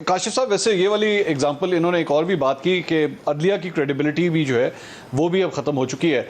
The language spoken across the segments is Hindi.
काशिफ साहब, वैसे ये वाली एग्जांपल इन्होंने एक और भी बात की कि अदलिया की क्रेडिबिलिटी भी जो है वो भी अब ख़त्म हो चुकी है।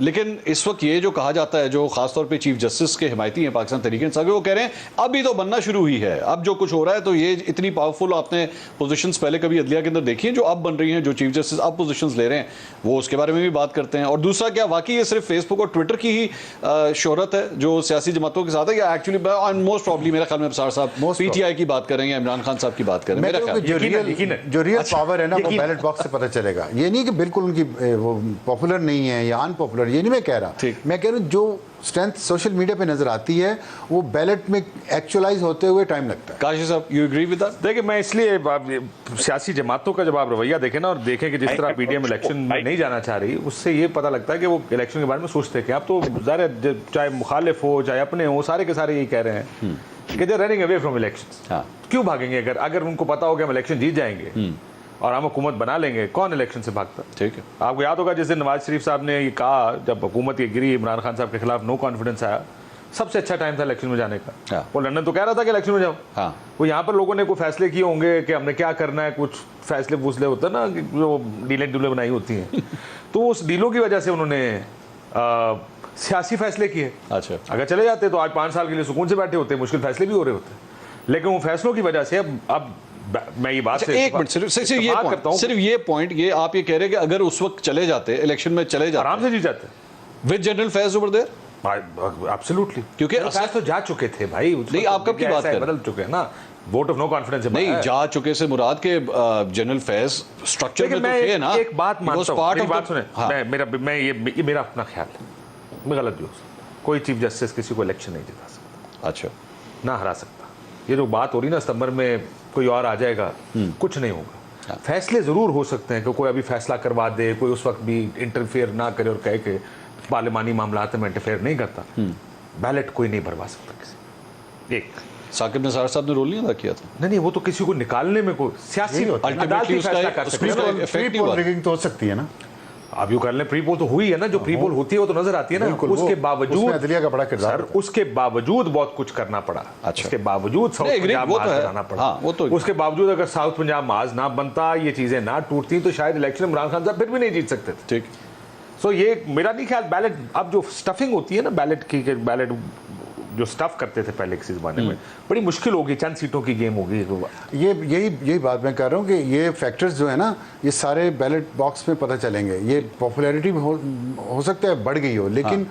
लेकिन इस वक्त ये जो कहा जाता है, जो खासतौर पे चीफ जस्टिस के हिमायती हैं पाकिस्तान तहरीक-ए-इंसाफ, वो कह रहे हैं अभी तो बनना शुरू हुई है, अब जो कुछ हो रहा है तो ये इतनी पावरफुल आपने पोजीशंस पहले कभी अदलिया के अंदर देखी हैं जो अब बन रही हैं, जो चीफ जस्टिस अब पोजीशंस ले रहे हैं, वो उसके बारे में भी बात करते हैं। और दूसरा, क्या वाकई ये सिर्फ फेसबुक और ट्विटर की ही शोहरत है जो सियासी जमातों के साथ है, या एक्चुअली मोस्ट प्रॉब्ली मेरे ख्याल में अबसार साहब PTI की बात करें या इमरान खान साहब की बात करें, मेरा ख्याल जो रियल पावर है ना वो बैलेट बॉक्स से पता चलेगा। ये नहीं कि बिल्कुल उनकी वो पॉपुलर नहीं है या अनपॉपुलर, ये नहीं मैं कह रहा। मैं कह रहा हूँ जो स्ट्रेंथ सोशल मीडिया पे नजर आती है वो बैलेट में एक्चुअलाइज होते हुए टाइम लगता है। काशिफ साहब, यू एग्री विद दैट? देखिए, मैं इसलिए सियासी जमातों का जब आप रवैया देखें ना और देखें कि जिस तरह पीडीएम इलेक्शन में नहीं जाना चाह रही, उससे ये पता लगता है कि वो इलेक्शन के बारे में सोचते हैं कि आप तो ज़ाहिर चाहे मुखालिफ हो चाहे अपने हो, सारे के सारे यही कह रहे हैं कि दे रनिंग अवे फ्रॉम इलेक्शन। क्यों भागेंगे? अगर उनको पता हो कि हम इलेक्शन जीत जाएंगे और हम हुकूमत बना लेंगे, कौन इलेक्शन से भागता? ठीक है, आपको याद होगा जिस दिन नवाज शरीफ साहब ने ये कहा, जब हुकूमत ये गिरी, इमरान खान साहब के खिलाफ नो कॉन्फिडेंस आया, सबसे अच्छा टाइम था इलेक्शन में जाने का। वो लंदन तो कह रहा था कि इलेक्शन में जाओ। वो यहाँ पर लोगों ने कोई फैसले किए होंगे कि हमने क्या करना है, कुछ फैसले फूसले होते हैं ना जो डीलें डूलें बनाई होती हैं तो उस डीलों की वजह से उन्होंने सियासी फैसले किए। अच्छा, अगर चले जाते तो आज 5 साल के लिए सुकून से बैठे होते, मुश्किल फैसले भी हो रहे होते, लेकिन वो फैसलों की वजह से अब मैं ये बात एक मिनट सिर्फ ये पॉइंट ये आप ये कह रहे हैं कि अगर उस वक्त चले जाते, इलेक्शन में चले जाते, आराम से जीत जाते with General Faiz over there, absolutely, क्योंकि फैज तो जा चुके थे भाई। नहीं, आप कब की बात कर रहे हैं? बदल चुके हैं ना, वोट ऑफ नो कॉन्फिडेंस नहीं, जा चुके से मुराद के जनरल फैज स्ट्रक्चर में तो थे ना। एक बात मानता हूं, मेरी बात सुने, मैं ये मेरा अपना ख्याल है, मैं गलत भी हो सकता, कोई चीफ जस्टिस किसी को इलेक्शन नहीं जिता सकता। अच्छा, ना हरा सकता। ये जो बात हो रही ना सितंबर में कोई और आ जाएगा, कुछ नहीं होगा। फैसले जरूर हो सकते हैं कि कोई अभी फैसला करवा दे, कोई उस वक्त भी इंटरफेयर ना करे और कहे कि पार्लिमानी मामलात में इंटरफेयर नहीं करता। बैलेट कोई नहीं भरवा सकता किसी। एक साकिब निसार साहब ने रोल नहीं अदा किया था? नहीं, वो तो किसी को निकालने में कोई सियासी अल्टीमेटली रिगिंग तो हो सकती है ना। अब यू कर लें, प्री पोल तो हुई है ना, जो प्री पोल होती है वो तो नजर आती है ना। उसके बावजूद अदलिया का बड़ा किरदार, उसके बावजूद बहुत कुछ करना पड़ा। उसके बावजूद साउथ पंजाब माज बनाना पड़ा। उसके बावजूद अगर साउथ पंजाब माज ना बनता, ये चीजें ना टूटती, तो शायद इलेक्शन इमरान खान साहब फिर भी नहीं जीत सकते थे। ठीक, सो ये मेरा नहीं ख्याल। बैलेट अब जो स्टफिंग होती है ना बैलेट की, बैलेट जो स्टफ करते थे पहले किसी ज़माने में, बड़ी मुश्किल होगी, चंद सीटों की गेम होगी। यही बात मैं कर रहा हूँ कि ये फैक्टर्स जो है ना, ये सारे बैलेट बॉक्स में पता चलेंगे। ये पॉपुलैरिटी हो सकता है बढ़ गई हो, लेकिन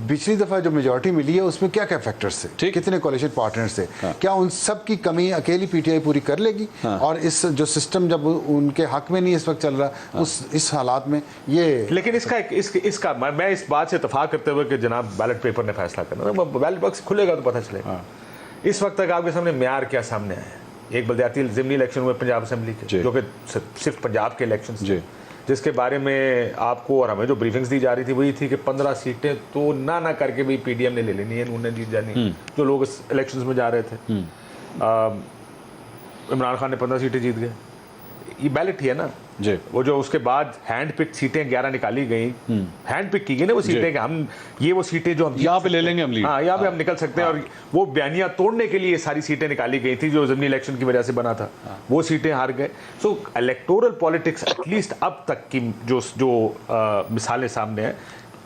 पिछली दफा जो मेजॉरिटी मिली है उसमें क्या क्या फैक्टर्स थे, कितने कोalition पार्टनर्स थे, क्या उन सब की कमी अकेली PTI पूरी कर लेगी? और इस जो सिस्टम जब उनके हक में नहीं इस वक्त चल रहा, इस हालात में ये, लेकिन इसका मैं इस बात से इत्तेफाक करते हुए कि जनाब बैलेट पेपर ने फैसला करना, बैलेट बॉक्स खुलेगा तो पता चलेगा। इस वक्त तक आपके सामने म्यार क्या सामने आया है? एक बलदियाती ज़िमनी इलेक्शन हुए पंजाब असेंबली के, जो कि सिर्फ पंजाब के इलेक्शन, जिसके बारे में आपको और हमें जो ब्रीफिंग्स दी जा रही थी वही थी कि 15 सीटें तो ना करके भी PDM ने ले लेनी है, उन्होंने जीत जानी, जो लोग इस इलेक्शंस में जा रहे थे। इमरान खान ने 15 सीटें जीत गए। ये बैलेट ही है ना जी। वो जो उसके बाद हैंड पिक सीटें 11 निकाली गई, हैंड पिक की गई ना वो सीटें कि हम ये वो सीटें जो हम यहाँ पे ले लेंगे, हम हाँ यहाँ पे हम निकल सकते हैं। और वो बयानियां तोड़ने के लिए सारी सीटें निकाली गई थी जो ज़िमनी इलेक्शन की वजह से बना था, वो सीटें हार गए। सो इलेक्टोरल पॉलिटिक्स एटलीस्ट अब तक की जो मिसालें सामने हैं,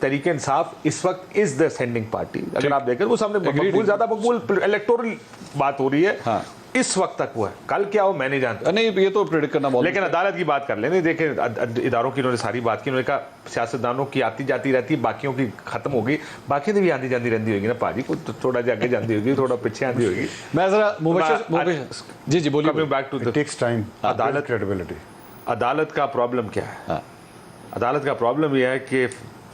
तहरीक इंसाफ इस वक्त इज द सेंडिंग पार्टी। अगर आप देखें वो सामने ज्यादा मकबूल इलेक्टोरल बात हो रही है इस वक्त तक। वो है, कल क्या हो मैं नहीं जानता, नहीं ये तो प्रेडिक्ट करना बहुत, लेकिन अदालत की बात कर लें। देखें इदारों की उन्होंने सारी बात की, उन्होंने कहा सियासतदानों की आती जाती रहती है, बाकियों की खत्म हो गई, बाकी भी आती जाती रहती होगी ना पाजी को, तो थोड़ा आगे जाती होगी, थोड़ा पीछे आती होगी। मैं जरा जी बोलिए, back to the text time. अदालत क्रेडिबिलिटी, अदालत का प्रॉब्लम क्या है? अदालत का प्रॉब्लम यह है कि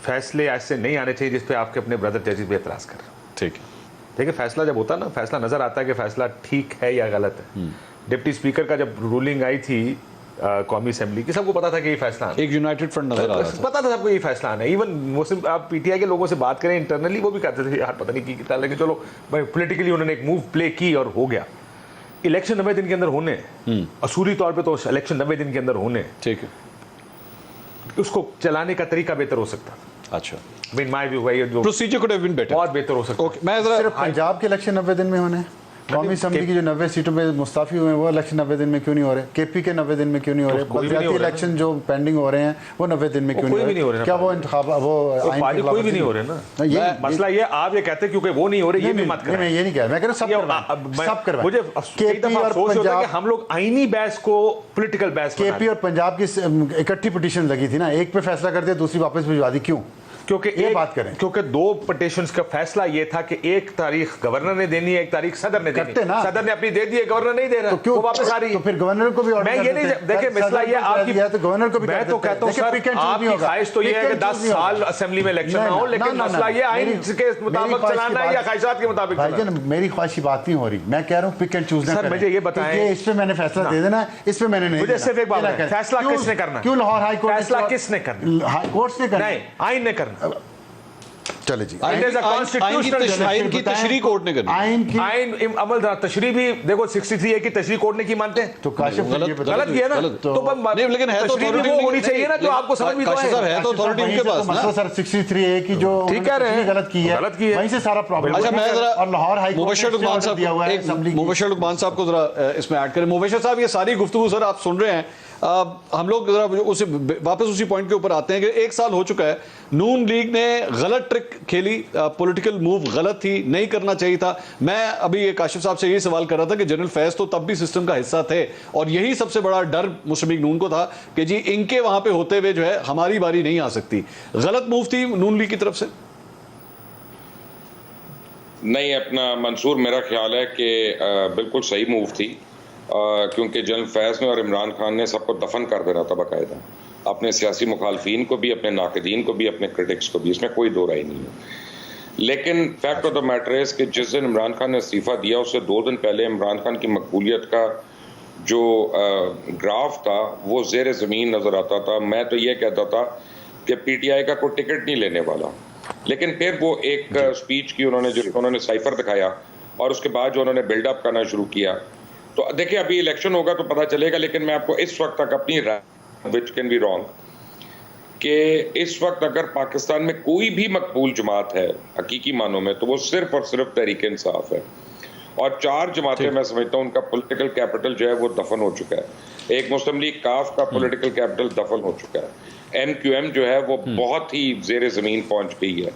फैसले ऐसे नहीं आने चाहिए जिस पे आपके अपने ब्रदर जजेस भी एतराज कर रहे हैं। ठीक है, देखिए फैसला जब होता है ना, फैसला नजर आता है कि फैसला ठीक है या गलत है। डिप्टी स्पीकर का जब रूलिंग आई थी कौमी असेंबली की, सबको पता था कि ये फैसला एक यूनाइटेड फ्रंट नजर आ रहा था, पता था सबको ये फैसला आना है। इवन मुस्लिम आप PTI के लोगों से बात करें इंटरनली, वो भी कहते थे यार पता नहीं कितना, लेकिन चलो पॉलिटिकली उन्होंने एक मूव प्ले की और हो गया। इलेक्शन 90 दिन के अंदर होने, असूली तौर पर तो इलेक्शन 90 दिन के अंदर होने, ठीक है, उसको चलाने का तरीका बेहतर हो सकता था। अच्छा, इन माय व्यू जो procedure could have been better, बहुत बेहतर हो सकता है। मैं जरा पंजाब के इलेक्शन 90 दिन में होने, कौमी असम्बली की जो 90 सीटों पे मुस्ताफी हुए हैं वो इलेक्शन 90 दिन में क्यों नहीं हो रहे? केपी के 90 दिन में क्यों नहीं हो रहे? बलदियाती इलेक्शन जो पेंडिंग हो रहे हैं वो 90 दिन में क्यों नहीं हो रहे? क्या वो कोई भी नहीं हो रहे ना? मसला ये आप ये कहते हैं क्योंकि वो नहीं हो रहे, ये भी मत करें। मैं ये नहीं कह रहा, मैं कह रहा सब करवाएं। मुझे कई दफा अफसोस होता है कि हम लोग आईनी बहस को पॉलिटिकल बहस बना केपी और पंजाब की इकट्ठी पिटीशन लगी थी ना, एक पे फैसला कर दिया, दूसरी वापस भिजवा दी, क्यों? क्योंकि ये बात करें, क्योंकि 2 पिटीशंस का फैसला ये था कि एक तारीख गवर्नर ने देनी है, एक तारीख सदर ने देनी है। सदर ने अपनी दे दी है, गवर्नर नहीं दे रहा, तो क्यों वो वापस आ रही है। तो फिर गवर्नर को भी मैं ये नहीं देखिए मसला ये आपकी, तो गवर्नर को भी मैं तो कहता हूं सर आपकी ख्वाहिश तो ये है कि 10 साल असेंबली में इलेक्शन ना हो, लेकिन मसला ये आइन के मुताबिक चलाना है या ख्वाहिशात के मुताबिक चलाना है। मेरी ख्वाहिश की बात नहीं हो रही, मैं कह रहा हूं पिक एंड चूज ना करें। सर मुझे ये बताएं, इस पे मैंने फैसला दे देना, इस पे मैंने नहीं। मुझे सिर्फ एक बात है, फैसला किसने करना? क्यों लाहौर हाई कोर्ट फैसला किसने करना? हाई कोर्ट ने करना, नहीं आइन ने करना। चले जी, आइन की तशरीह कोर्ट ने करनी, आइन अमल तशरीह भी देखो 63A की तशरीह कोर्ट ने की मानते हैं, तो काशिफ गलत किया ना, तो नहीं, लेकिन है तो अथॉरिटी वो होनी चाहिए ना जो आपको समझ भी है तो अथॉरिटी उनके पास ना। सर 63A की जो ठीक कह रहे हैं, गलत की है, वहीं से सारा प्रॉब्लम। अच्छा मैं जरा और लाहौर हाई कोर्ट मुबशर लुकमान साहब को जरा इसमें ऐड करें। मुबशर साहब ये सारी गुफ्तगू सर आप सुन रहे हैं, हम लोग जरा वापस उसी पॉइंट के ऊपर आते हैं कि 1 साल हो चुका है, नून लीग ने गलत ट्रिक खेली, पॉलिटिकल मूव गलत थी, नहीं करना चाहिए था। मैं अभी ये काशिफ साहब से यही सवाल कर रहा था कि जनरल फैज तो तब भी सिस्टम का हिस्सा थे और यही सबसे बड़ा डर मुस्लिम लीग नून को था कि जी इनके वहां पे होते हुए जो है हमारी बारी नहीं आ सकती। गलत मूव थी नून लीग की तरफ से? नहीं, अपना मंसूर मेरा ख्याल है कि बिल्कुल सही मूव थी, क्योंकि जनरल फैज़ ने और इमरान खान ने सबको दफन कर देना था बाकायदा, अपने सियासी मुखालफीन को भी, अपने नाकदीन को भी, अपने क्रिटिक्स को भी, इसमें कोई दो राय नहीं है। लेकिन fact of the matter is कि जिस दिन इमरान खान ने इस्तीफ़ा दिया उससे 2 दिन पहले इमरान खान की मकबूलियत का जो ग्राफ था वो ज़ेर ज़मीन नज़र आता था। मैं तो ये कहता था कि PTI का कोई टिकट नहीं लेने वाला, लेकिन फिर वो एक स्पीच की उन्होंने, जो उन्होंने साइफर दिखाया और उसके बाद जो उन्होंने बिल्डअप करना शुरू किया, तो देखिए अभी इलेक्शन होगा तो पता चलेगा। लेकिन मैं आपको इस वक्त तक अपनी राय, विच कैन बी रॉन्ग, कि इस वक्त अगर पाकिस्तान में कोई भी मकबूल जमात है हकीकी मानों में तो वो सिर्फ और सिर्फ तहरीक इंसाफ है। और 4 जमातें मैं समझता हूँ उनका पॉलिटिकल कैपिटल जो है वो दफन हो चुका है। एक मुस्लिम लीग काफ का पॉलिटिकल कैपिटल दफन हो चुका है। MQM जो है वो बहुत ही ज़ेर ज़मीन पहुँच गई है।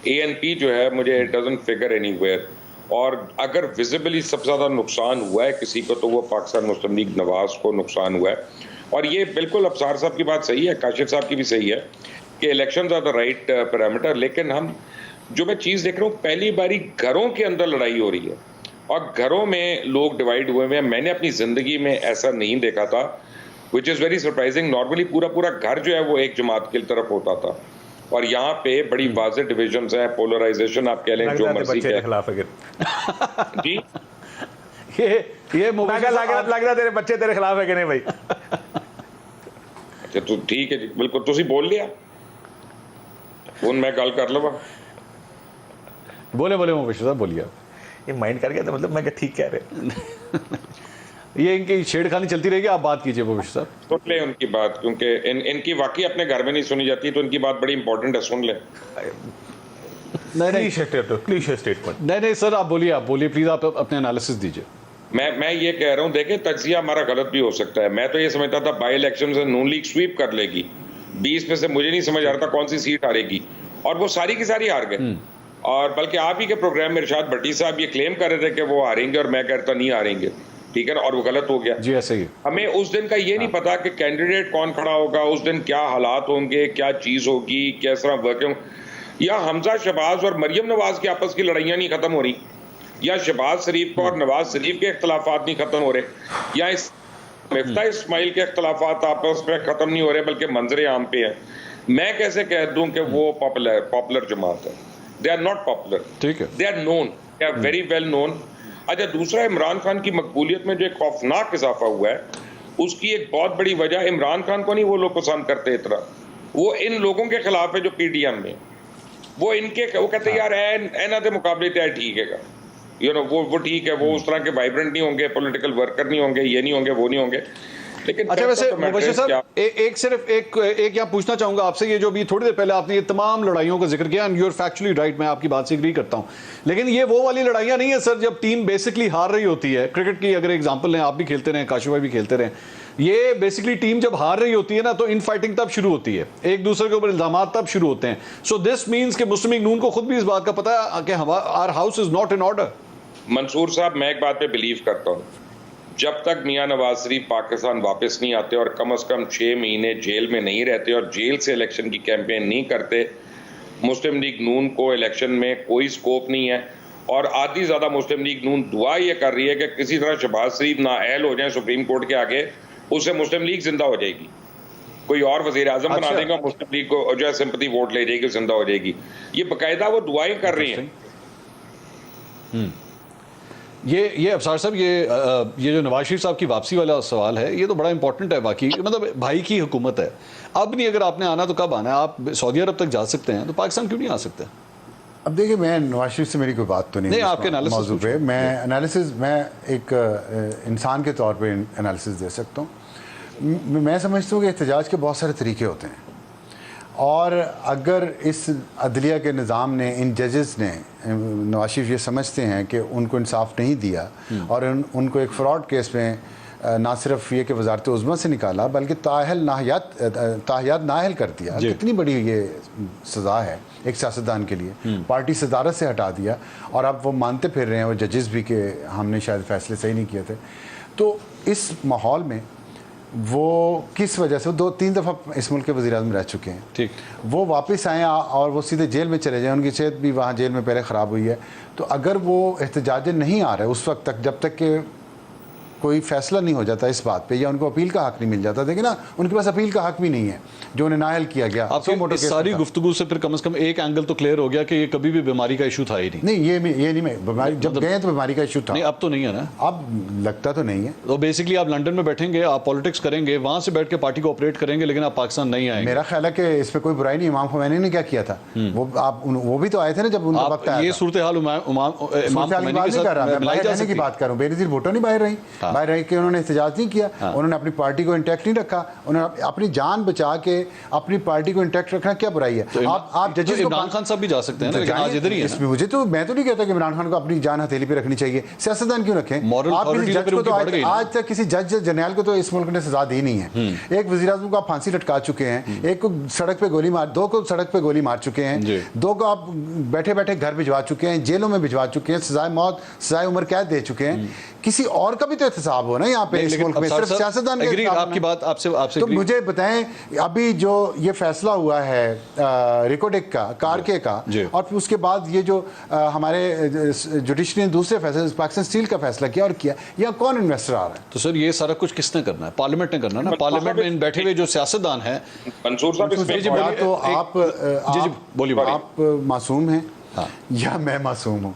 ANP जो है मुझे इट डजंट फिगर एनीवेयर, और अगर विजिबली सबसे ज़्यादा नुकसान हुआ है किसी को तो वो पाकिस्तान मुस्लिम लीग नवाज को नुकसान हुआ है। और ये बिल्कुल अफसार साहब की बात सही है, काशिफ साहब की भी सही है कि election are the right parameter. लेकिन हम जो मैं चीज़ देख रहा हूँ, पहली बारी घरों के अंदर लड़ाई हो रही है और घरों में लोग डिवाइड हुए हैं। मैंने अपनी ज़िंदगी में ऐसा नहीं देखा था, which is very surprising. Normally पूरा घर जो है वो एक जमात की तरफ होता था और यहाँ पे बड़ी वाज़ेह डिविजन्स हैं, पोलराइजेशन आप कह लें, जो मर्जी के खिलाफ है जी। ये लग रहा तेरे बच्चे तेरे खिलाफ है कि नहीं भाई? अच्छा तो ठीक है जी, बिल्कुल तुसी बोल लिया, फोन मैं गल कर लवा। बोले मुबशर साहब बोलिए। ये माइंड कर गया था, मतलब मैं ठीक कह रहे ये इनकी छेड़खानी चलती रहेगी, आप बात कीजिए मुबशर साहब। सुन ले उनकी बात, क्योंकि इनकी वाकई अपने घर में नहीं सुनी जाती, तो इनकी बात बड़ी इंपॉर्टेंट है, सुन ले। Cliché statement. नहीं सर आप बोलिए प्लीज, आप अपने एनालिसिस दीजिए। मैं ये कह रहा हूँ, देखें तज्जिया हमारा गलत भी हो सकता है। मैं तो ये समझता था बाई इलेक्शन से नून लीग स्वीप कर लेगी, 20 में से मुझे नहीं समझ आ रहा था कौन सी सीट हारेगी, और वो सारी की सारी हार गए। और बल्कि आप ही के प्रोग्राम में इरशाद भट्टी साहब ये क्लेम कर रहे थे कि वो हारेंगे और मैं कहता नहीं हारेंगे, ठीक है ना, और वो गलत हो गया जी। ऐसे ही हमें उस दिन का ये नहीं पता कि कैंडिडेट कौन खड़ा होगा, उस दिन क्या हालात होंगे, क्या चीज होगी, किस तरह वर्किंग, या हमजा शहबाज और मरियम नवाज की आपस की लड़ाइयाँ नहीं खत्म हो रही, या शहबाज शरीफ को और नवाज शरीफ के इख्तलाफात नहीं खत्म हो रहे, या इस मिफ्ता इस्माइल के इख्तलाफात आपस में खत्म नहीं हो रहे बल्कि मंजरे आम पे है। मैं कैसे कह दूं कि वो पॉपुलर जमात है? दे आर नॉट पॉपुलर, ठीक है, they are known, they are very well known. अच्छा, दूसरा, इमरान खान की मकबूलियत में जो एक खौफनाक इजाफा हुआ है, उसकी एक बहुत बड़ी वजह इमरान खान को नहीं वो लोग पसंद करते इतना, वो इन लोगों के खिलाफ है जो PDM में, वो इनके, वो कहते हैं यार एना के मुकाबले तो ठीक है, यू नो, वो ठीक है, वो उस तरह के वाइब्रेंट नहीं होंगे, पॉलिटिकल वर्कर नहीं होंगे, ये नहीं होंगे, वो नहीं होंगे। लेकिन अच्छा, वैसे तो मैं मुबशिर क्या- साहब एक यहाँ पूछना चाहूंगा आपसे, ये जो अभी थोड़ी देर पहले आपने ये तमाम लड़ाइयों का जिक्र किया, and you are factually right, मैं आपकी बात से एग्री करता हूं, लेकिन ये वो वाली लड़ाइयां नहीं है सर जब टीम बेसिकली हार रही होती है। क्रिकेट की अगर एग्जांपल लें, आप भी खेलते रहे, काशिफ भाई भी खेलते रहे, ये बेसिकली टीम जब हार रही होती है ना, तो इन फाइटिंग तब शुरू होती है, एक दूसरे के ऊपर इल्जाम तब शुरू होते हैं। सो दिस मीन्स कि मुस्लिम लीग नून को खुद भी इस बात का पता है कि our house is not in order. Mansoor साहब, मैं एक बात पे बिलीव करता हूँ, जब तक मियां नवाज शरीफ पाकिस्तान वापस नहीं आते और कम से कम 6 महीने जेल में नहीं रहते और जेल से इलेक्शन की कैंपेन नहीं करते, मुस्लिम लीग नून को इलेक्शन में कोई स्कोप नहीं है। और आधी ज्यादा मुस्लिम लीग नून दुआ ये कर रही है कि किसी तरह शहबाज शरीफ नाअहल हो जाए सुप्रीम कोर्ट के आगे, उससे मुस्लिम लीग जिंदा हो जाएगी, कोई और वजीर आजम बना देगा, मुस्लिम लीग को जो है सिंपैथी वोट ले जाएगी, जिंदा हो जाएगी। ये बाकायदा वो दुआएं कर रही हैं। ये अफसार साहब, ये जो नवाज शरीफ साहब की वापसी वाला सवाल है, ये तो बड़ा इंपॉर्टेंट है। बाकी मतलब भाई की हुकूमत है, अब नहीं अगर आपने आना तो कब आना है? आप सऊदी अरब तक जा सकते हैं, तो पाकिस्तान क्यों नहीं आ सकते? अब देखिए, मैं नवाज शरीफ से मेरी कोई बात तो नहीं आपके एनालिसिस मौजू पे मैं एक इंसान के तौर पे एनालिसिस दे सकता हूँ। मैं समझता हूँ कि एहतजाज के बहुत सारे तरीके होते हैं, और अगर इस अदलिया के निज़ाम ने, इन जजेस ने, नवाज शरीफ ये समझते हैं कि उनको इंसाफ नहीं दिया और उनको एक फ्रॉड केस में ना सिर्फ ये कि वजारत उज़्मा से निकाला बल्कि ताहियात नाअहल कर दिया, कितनी बड़ी ये सज़ा है एक सियासतदान के लिए। पार्टी सदारत से हटा दिया और अब वो मानते फिर रहे हैं, वो जजेस भी, कि हमने शायद फैसले सही नहीं किए थे। तो इस माहौल में वो किस वजह से, वो 2-3 दफ़ा इस मुल्क के वज़ीर आज़म रह चुके हैं, ठीक, वो वापस आए और वो सीधे जेल में चले जाएं, उनकी सेहत भी वहाँ जेल में पहले ख़राब हुई है। तो अगर वो एहतजाज नहीं आ रहे उस वक्त तक, जब तक कि कोई फैसला नहीं हो जाता इस बात पे, या उनको अपील का हक नहीं मिल जाता, देखिए ना, उनके पास अपील का हक भी नहीं है जो उन्हें नाअहल किया गया। आपकी इस सारी गुफ्तगू से फिर कम से कम एक एंगल तो क्लियर हो गया कि ये कभी भी बीमारी का इशू था ही नहीं। ये नहीं, मैं बीमारी जब गए तो बीमारी का इशू था, नहीं अब तो नहीं है ना, अब लगता तो नहीं है। तो बेसिकली आप लंदन में बैठेंगे, आप पॉलिटिक्स करेंगे, वहां से बैठ के पार्टी को ऑपरेट करेंगे, लेकिन आप पाकिस्तान नहीं आएंगे। मेरा ख्याल है कि इस पर कोई बुराई नहीं, इमाम खुमैनी ने क्या किया था, वो भी तो आए थे ना जब उनका वक्त आया। ये सूरत हाल की बात कर रहा हूँ, बेनज़ीर भुट्टो नहीं बाहर रही कि उन्होंने एहतजाज नहीं किया, उन्होंने अपनी पार्टी को इंटैक्ट नहीं रखा, उन्होंने अपनी जान बचा के अपनी पार्टी को इंटैक्ट रखना क्या बुराई है? तो आप जजेस इमरान खान साहब भी जा सकते हैं ना, लेकिन आज इधर ही है इसमें मैं तो नहीं कहता कि इमरान खान को अपनी जान हथेली पे रखनी चाहिए, सियासतदान क्यों रखें? आज तक किसी जज जनरल को तो इस मुल्क ने सजा दी नहीं है। एक वज़ीर आज़म को आप फांसी लटका चुके हैं, एक को सड़क पे गोली मार, 2 को सड़क पे गोली मार चुके हैं, 2 को आप बैठे बैठे घर भिजवा चुके हैं, जेलों में भिजवा चुके हैं, सजाए मौत, सजाए उम्र कैद दे चुके हैं। किसी और का भी तो एहतसाब हो ना यहाँ पे इस मुल्क में, सिर्फ सियासतदान आपकी बात आपसे तो मुझे बताएं, अभी जो ये फैसला हुआ है रिकोडेक का, कारके का, और फिर उसके बाद ये जो हमारे जुडिशरी ने दूसरे फैसले, पाकिस्तान स्टील का फैसला किया और किया, यहाँ कौन इन्वेस्टर आ रहा है? तो सर ये सारा कुछ किसने करना है? पार्लियामेंट ने करना है ना। पार्लियामेंट में बैठे हुए जो सियासतदान है, मंसूर साहब, तो आप मासूम हैं या मैं मासूम हूँ?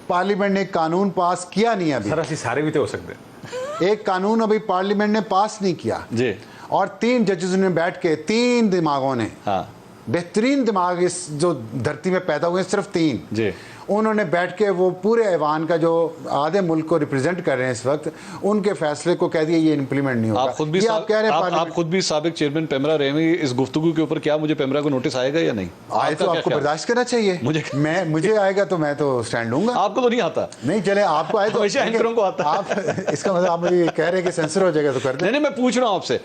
पार्लियामेंट ने कानून पास किया नहीं अभी, सर सारे भी तो हो सकते हैं। एक कानून अभी पार्लियामेंट ने पास नहीं किया जी, और 3 जजेस ने बैठ के, 3 दिमागों ने, बेहतरीन दिमाग इस जो धरती में पैदा हुए, सिर्फ 3 जी, उन्होंने बैठ के वो पूरे ऐवान का जो आधे मुल्क को रिप्रेजेंट कर रहे हैं इस वक्त, उनके फैसले को कह दिया ये इंप्लीमेंट नहीं होगा। आप खुद भी आप खुद भी साबिक चेयरमैन पेमरा रहे हैं, इस गुफ्तगू के ऊपर क्या मुझे पेमरा को नोटिस आएगा या नहीं? आए तो आपको बर्दाश्त करना चाहिए। मुझे आएगा तो मैं तो स्टैंड लूंगा। आपको तो नहीं आता? नहीं, चले आपको आए तो एंकरों को आता। आप इसका मतलब आप मुझे कह रहे हैं कि सेंसर हो जाएगा तो कर दें। नहीं, मैं पूछ रहा हूँ आपसे,